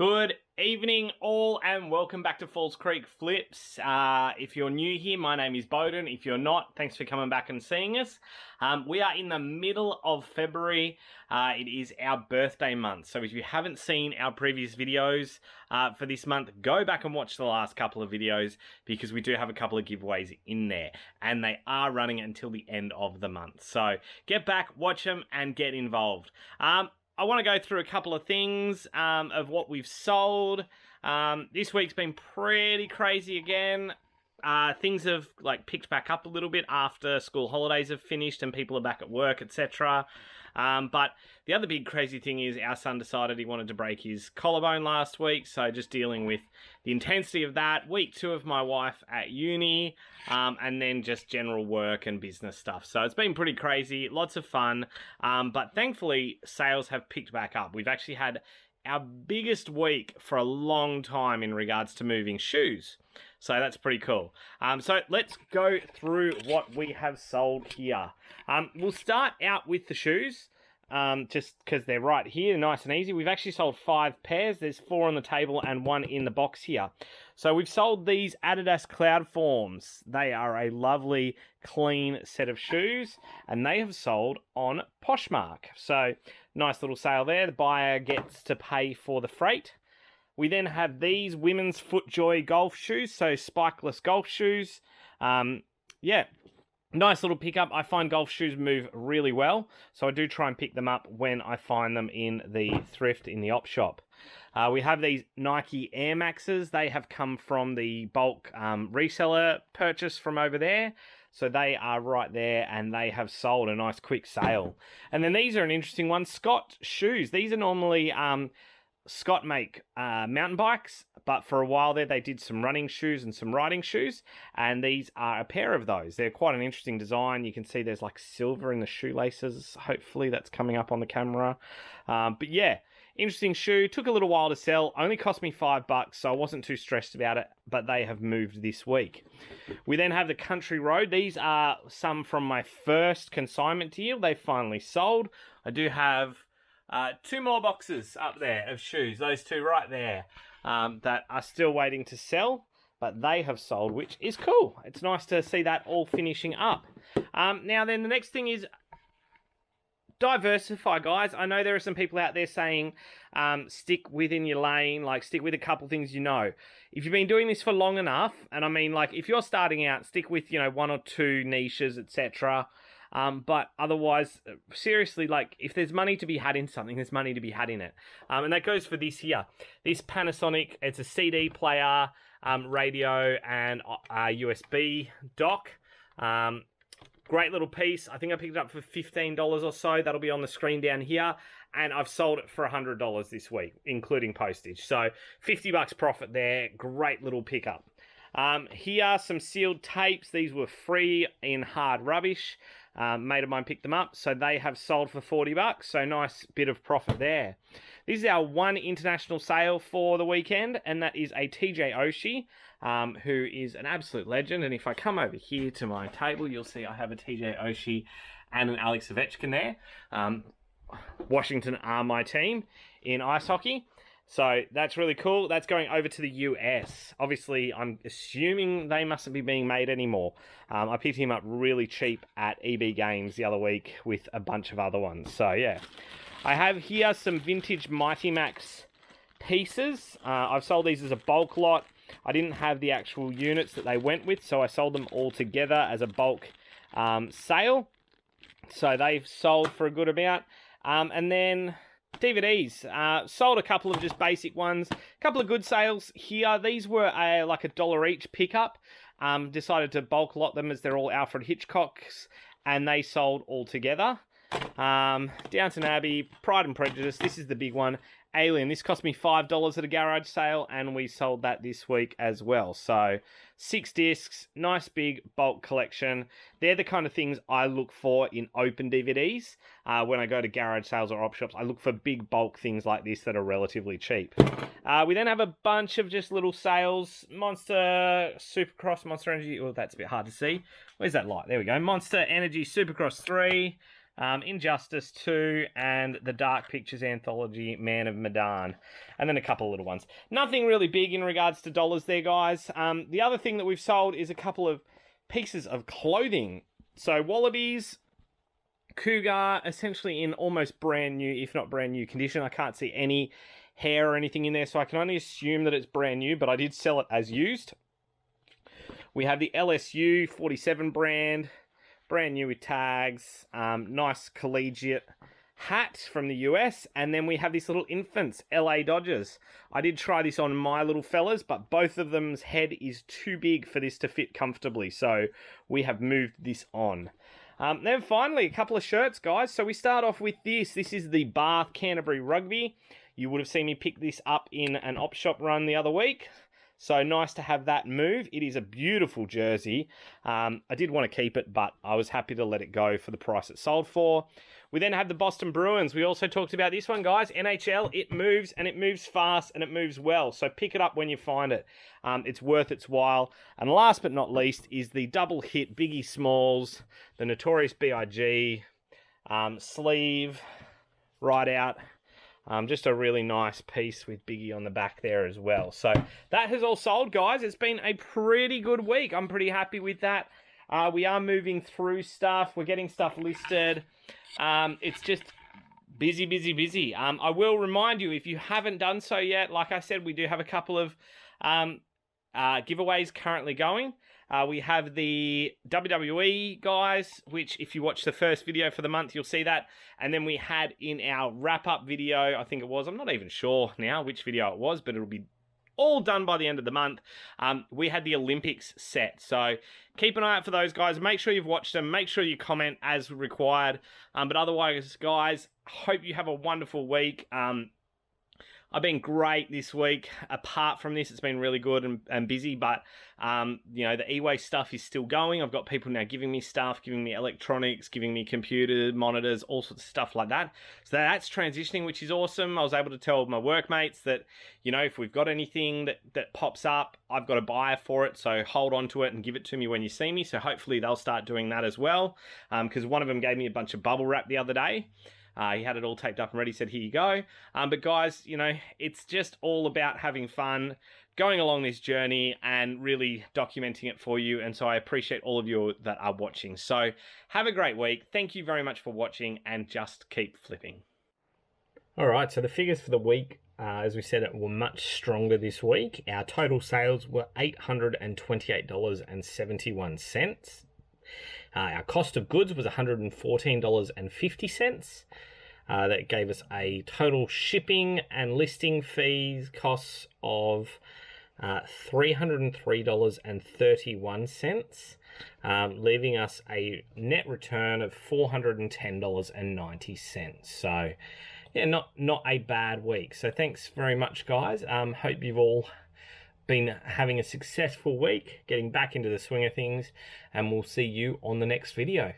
Good evening all and welcome back to Falls Creek Flips. If you're new here, my name is Bowden. If you're not, thanks for coming back and seeing us. We are in the middle of February. It is our birthday month. So if you haven't seen our previous videos for this month, go back and watch the last couple of videos because we do have a couple of giveaways in there and they are running until the end of the month. So get back, watch them and get involved. I want to go through a couple of things of what we've sold. This week's been pretty crazy again. Things have picked back up a little bit after school holidays have finished and people are back at work, etc. But the other big crazy thing is our son decided he wanted to break his collarbone last week, so just dealing with the intensity of that. Week 2 of my wife at uni, and then just general work and business stuff. So it's been pretty crazy, lots of fun, but thankfully sales have picked back up. We've actually had our biggest week for a long time in regards to moving shoes. So that's pretty cool. So let's go through what we have sold here. We'll start out with the shoes, just because they're right here, nice and easy. We've actually sold 5 pairs. There's 4 on the table and 1 in the box here. So we've sold these Adidas Cloudforms. They are a lovely, clean set of shoes, and they have sold on Poshmark. So nice little sale there. The buyer gets to pay for the freight. We then have these women's FootJoy golf shoes, so spikeless golf shoes. Yeah, nice little pickup. I find golf shoes move really well, so I do try and pick them up when I find them in the thrift in the op shop. We have these Nike Air Maxes. They have come from the bulk reseller purchase from over there. So they are right there and they have sold a nice quick sale. And then these are an interesting one, Scott shoes. These are normally... Scott make mountain bikes, but for a while there they did some running shoes and some riding shoes, and these are a pair of those. They're quite an interesting design. You can see there's like silver in the shoelaces. Hopefully that's coming up on the camera. But yeah, interesting shoe. Took a little while to sell. Only cost me $5, so I wasn't too stressed about it, but they have moved this week. We then have the Country Road. These are some from my first consignment deal. They finally sold. I do have 2 more boxes up there of shoes, those 2 right there, that are still waiting to sell, but they have sold, which is cool. It's nice to see that all finishing up. Now then, the next thing is diversify, guys. I know there are some people out there saying stick within your lane, stick with a couple things you know. If you've been doing this for long enough, and I mean, if you're starting out, stick with, 1 or 2 niches, etc. But otherwise, seriously, if there's money to be had in something, there's money to be had in it. And that goes for this here. This Panasonic, it's a CD player, radio, and USB dock. Great little piece. I think I picked it up for $15 or so. That'll be on the screen down here. And I've sold it for $100 this week, including postage. So $50 profit there. Great little pickup. Here are some sealed tapes. These were free in hard rubbish. Mate of mine picked them up, so they have sold for $40, so nice bit of profit there. This is our one international sale for the weekend, and that is a TJ Oshie, who is an absolute legend. And if I come over here to my table, you'll see I have a TJ Oshie and an Alex Ovechkin there. Washington are my team in ice hockey. So that's really cool. That's going over to the US. Obviously, I'm assuming they mustn't be being made anymore. I picked him up really cheap at EB Games the other week with a bunch of other ones. So yeah, I have here some vintage Mighty Max pieces. I've sold these as a bulk lot. I didn't have the actual units that they went with, so I sold them all together as a bulk sale. So they've sold for a good amount. And then DVDs, sold a couple of just basic ones, a couple of good sales here. These were like $1 each pickup. Decided to bulk lot them as they're all Alfred Hitchcocks, and they sold all together. Downton Abbey, Pride and Prejudice, this is the big one. Alien, this cost me $5 at a garage sale, and we sold that this week as well. So 6 discs, nice big bulk collection. They're the kind of things I look for in open DVDs. When I go to garage sales or op shops, I look for big bulk things like this that are relatively cheap. We then have a bunch of just little sales. Monster Supercross, Monster Energy. Oh, that's a bit hard to see. Where's that light? There we go. Monster Energy Supercross 3. Injustice 2, and the Dark Pictures anthology, Man of Medan. And then a couple of little ones. Nothing really big in regards to dollars there, guys. The other thing that we've sold is a couple of pieces of clothing. So Wallabies, Cougar, essentially in almost brand new, if not brand new condition. I can't see any hair or anything in there, so I can only assume that it's brand new, but I did sell it as used. We have the LSU 47 brand new with tags, nice collegiate hat from the US, and then we have this little infants, LA Dodgers. I did try this on my little fellas, but both of them's head is too big for this to fit comfortably, so we have moved this on. Then finally, a couple of shirts, guys. So we start off with this. This is the Bath Canterbury Rugby. You would have seen me pick this up in an op shop run the other week. So nice to have that move. It is a beautiful jersey. I did want to keep it, but I was happy to let it go for the price it sold for. We then have the Boston Bruins. We also talked about this one, guys. NHL, it moves, and it moves fast, and it moves well. So pick it up when you find it. It's worth its while. And last but not least is the double hit Biggie Smalls, the Notorious B.I.G. Sleeve, right out. Just a really nice piece with Biggie on the back there as well. So that has all sold, guys. It's been a pretty good week. I'm pretty happy with that. We are moving through stuff. We're getting stuff listed. It's just busy, busy, busy. I will remind you, if you haven't done so yet, like I said, we do have a couple of giveaways currently going. We have the WWE guys, which if you watch the first video for the month, you'll see that. And then we had in our wrap-up video, I think it was, I'm not even sure now which video it was, but it'll be all done by the end of the month. We had the Olympics set. So keep an eye out for those guys. Make sure you've watched them. Make sure you comment as required. But otherwise, guys, hope you have a wonderful week. I've been great this week. Apart from this, it's been really good and busy, but, you know, the e-way stuff is still going. I've got people now giving me stuff, giving me electronics, giving me computers, monitors, all sorts of stuff like that. So that's transitioning, which is awesome. I was able to tell my workmates that, you know, if we've got anything that pops up, I've got a buyer for it, so hold on to it and give it to me when you see me. So hopefully they'll start doing that as well, because one of them gave me a bunch of bubble wrap the other day. He had it all taped up and ready, said, here you go. But guys, you know, it's just all about having fun, going along this journey and really documenting it for you. And so I appreciate all of you that are watching. So have a great week. Thank you very much for watching, and just keep flipping. All right, so the figures for the week, as we said, were much stronger this week. Our total sales were $828.71. Our cost of goods was $114.50. That gave us a total shipping and listing fees costs of $303.31, leaving us a net return of $410.90. So, yeah, not a bad week. So thanks very much, guys. Hope you've all been having a successful week, getting back into the swing of things, and we'll see you on the next video.